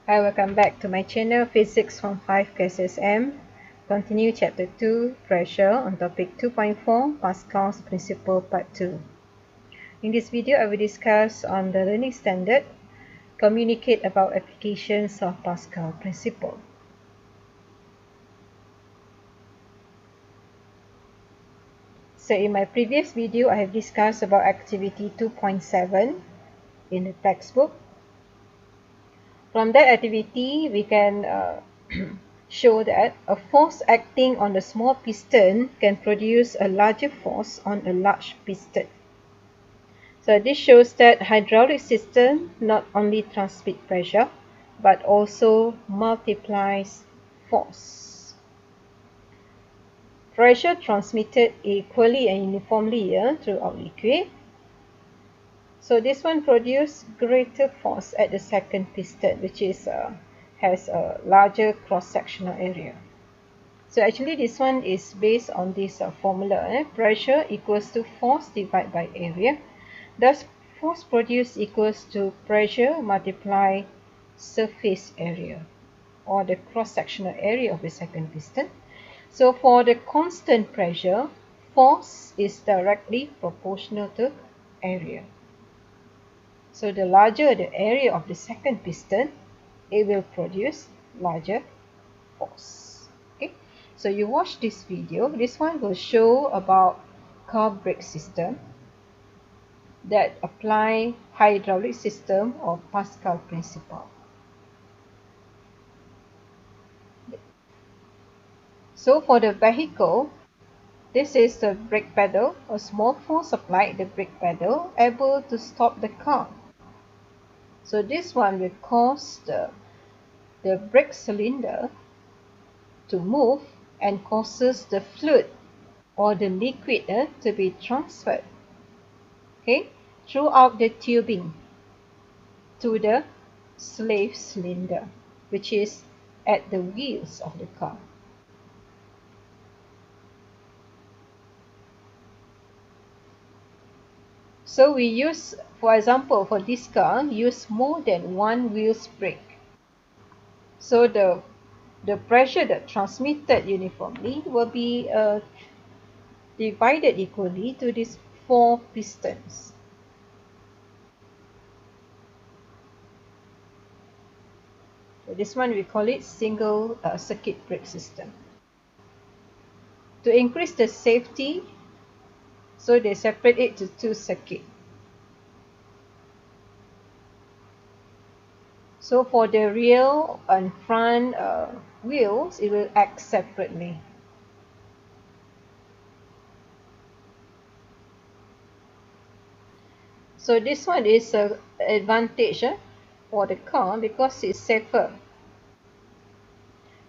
Hi, welcome back to my channel Physics from 5 KSSM. Continue chapter 2 Pressure on topic 2.4 Pascal's Principle part 2. In this video I will discuss on the learning standard, communicate about applications of Pascal principle. So in my previous video I have discussed about activity 2.7 in the textbook. From that activity, we can show that a force acting on a small piston can produce a larger force on a large piston. So this shows that hydraulic system not only transmit pressure, but also multiplies force. Pressure transmitted equally and uniformly throughout liquid. So this one produces greater force at the second piston, which is has a larger cross-sectional area. So actually this one is based on this formula. Pressure equals to force divided by area. Thus force produced equals to pressure multiply surface area, or the cross-sectional area of the second piston. So for the constant pressure, force is directly proportional to area. So the larger the area of the second piston, it will produce larger force. Okay, so you watch this video. This one will show about car brake system that apply hydraulic system of Pascal principle. So for the vehicle, this is the brake pedal. A small force applied the brake pedal able to stop the car. So this one will cause the brake cylinder to move and causes the fluid or the liquid to be transferred, okay, throughout the tubing to the slave cylinder, which is at the wheels of the car. So we use, for example, for this car, use more than one wheels brake. So the pressure that transmitted uniformly will be divided equally to these 4 pistons. So this one we call it single circuit brake system. To increase the safety, so they separate it to 2 circuits. So for the rear and front wheels, it will act separately. So this one is an advantage for the car because it's safer.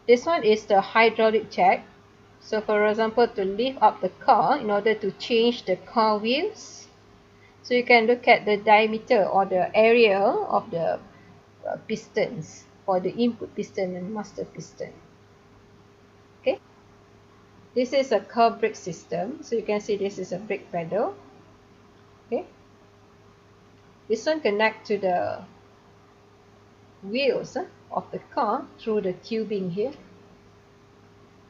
This one is the hydraulic jack. So for example, to lift up the car in order to change the car wheels. So you can look at the diameter or the area of the pistons for the input piston and master piston. Okay. This is a car brake system. So you can see this is a brake pedal. Okay. This one connect to the wheels of the car through the tubing here.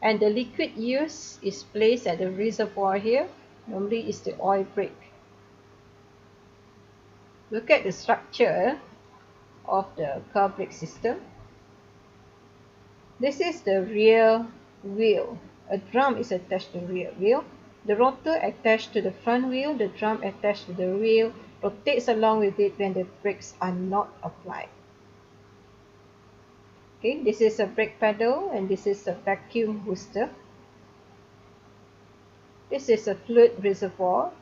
And the liquid used is placed at the reservoir here. Normally it's the oil brake. Look at the structure of the car brake system. This is the rear wheel. A drum is attached to the rear wheel. The rotor attached to the front wheel. The drum attached to the wheel rotates along with it when the brakes are not applied. Okay, this is a brake pedal and this is a vacuum booster. This is a fluid reservoir.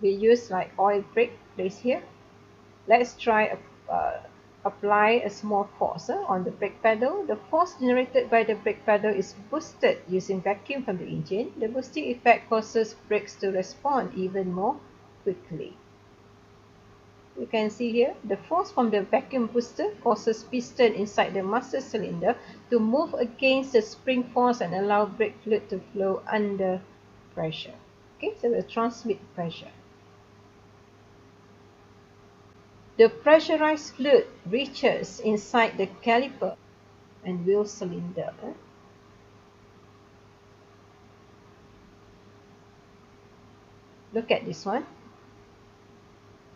We use like oil brake placed here. Let's try apply a small force on the brake pedal. The force generated by the brake pedal is boosted using vacuum from the engine. The boosting effect causes brakes to respond even more quickly. You can see here, the force from the vacuum booster causes piston inside the master cylinder to move against the spring force and allow brake fluid to flow under pressure. Okay, so it will transmit pressure. The pressurized fluid reaches inside the caliper and wheel cylinder. Look at this one.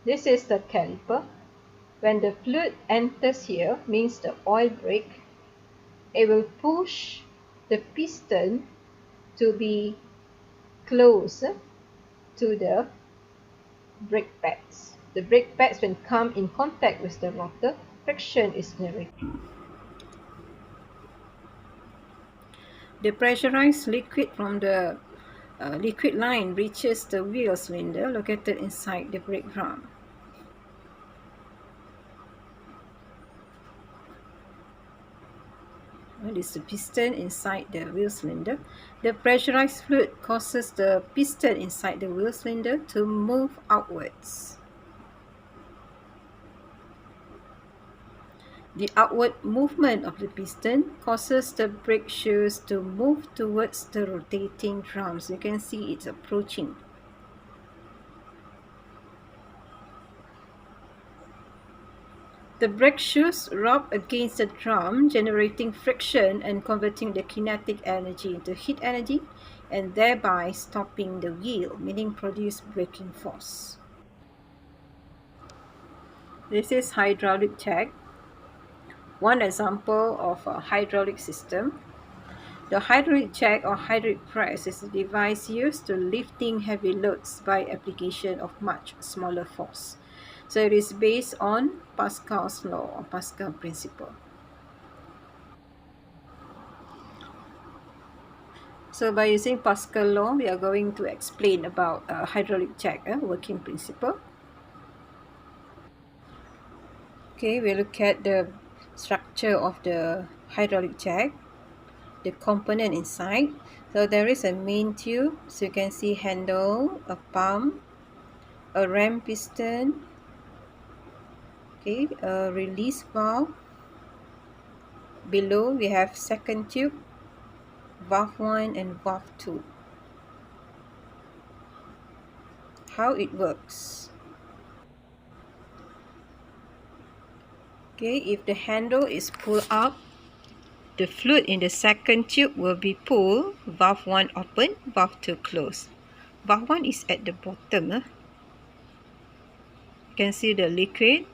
This is the caliper. When the fluid enters here, means the oil brake, it will push the piston to be close to the brake pads. The brake pads, when come in contact with the rotor, friction is generated. The pressurized liquid from the liquid line reaches the wheel cylinder located inside the brake drum. This is the piston inside the wheel cylinder. The pressurized fluid causes the piston inside the wheel cylinder to move outwards. The outward movement of the piston causes the brake shoes to move towards the rotating drums. You can see it's approaching. The brake shoes rub against the drum, generating friction and converting the kinetic energy into heat energy, and thereby stopping the wheel, meaning produce braking force. This is hydraulic jack. One example of a hydraulic system. The hydraulic jack or hydraulic press is a device used to lifting heavy loads by application of much smaller force. So it is based on Pascal's law or Pascal principle. So by using Pascal law, we are going to explain about hydraulic jack working principle. Okay, we look at the structure of the hydraulic jack, the component inside. So there is a main tube, so you can see handle, a pump, a ram piston, okay, a release valve. Below we have second tube, valve 1 and valve 2. How it works. Okay, if the handle is pulled up, the fluid in the second tube will be pulled, valve 1 open, valve 2 closed. Valve 1 is at the bottom. You can see the liquid.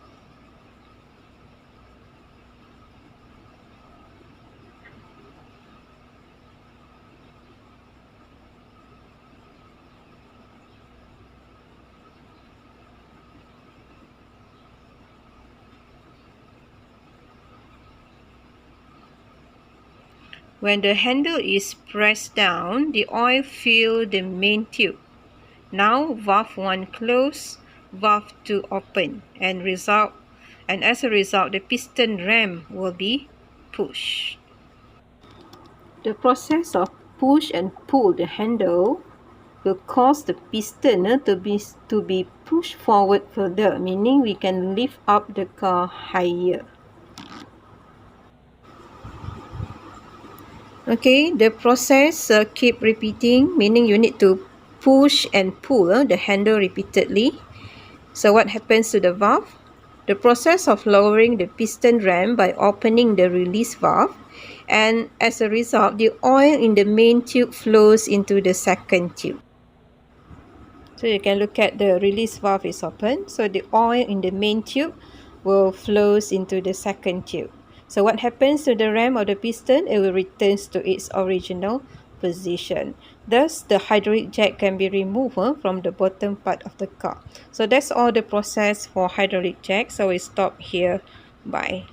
When the handle is pressed down, the oil fills the main tube. Now valve 1 closed, valve 2 open, and as a result, the piston ram will be pushed. The process of push and pull the handle will cause the piston to be pushed forward further, meaning we can lift up the car higher. Okay, the process keep repeating, meaning you need to push and pull the handle repeatedly. So what happens to the valve? The process of lowering the piston ram by opening the release valve, and as a result, the oil in the main tube flows into the second tube. So you can look at the release valve is open, so the oil in the main tube will flows into the second tube. So what happens to the ram or the piston? It will return to its original position. Thus, the hydraulic jack can be removed from the bottom part of the car. So that's all the process for hydraulic jack. So we stop here. Bye.